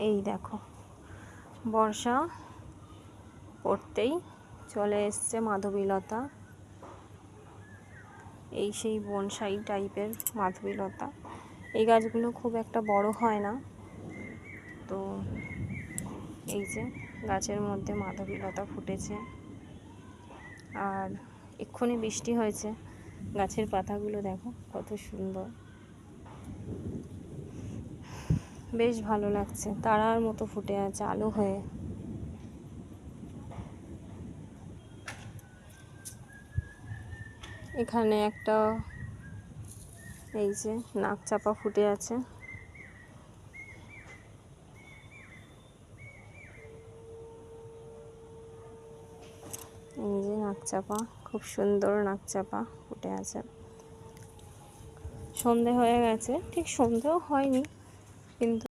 এই দেখো বর্ষা পড়তেই চলে এসছে মাধবীলতা। এই সেই বনসাই টাইপের মাধবীলতা। এই গাছগুলো খুব একটা বড় হয় না, তো এই যে গাছের মধ্যে মাধবীলতা ফুটেছে। আর এক্ষুনি বৃষ্টি হয়েছে, গাছের পাতাগুলো দেখো কত সুন্দর, বেশ ভালো লাগছে, তারার মতো ফুটে আছে আলো হয়ে। এখানে একটা এই যে নাক চাপা ফুটে আছে। এই যে নাক চাপা, খুব সুন্দর নাক চাপা ফুটে আছে। সন্ধে হয়ে গেছে, ঠিক সন্ধেও হয়নি কিন্তু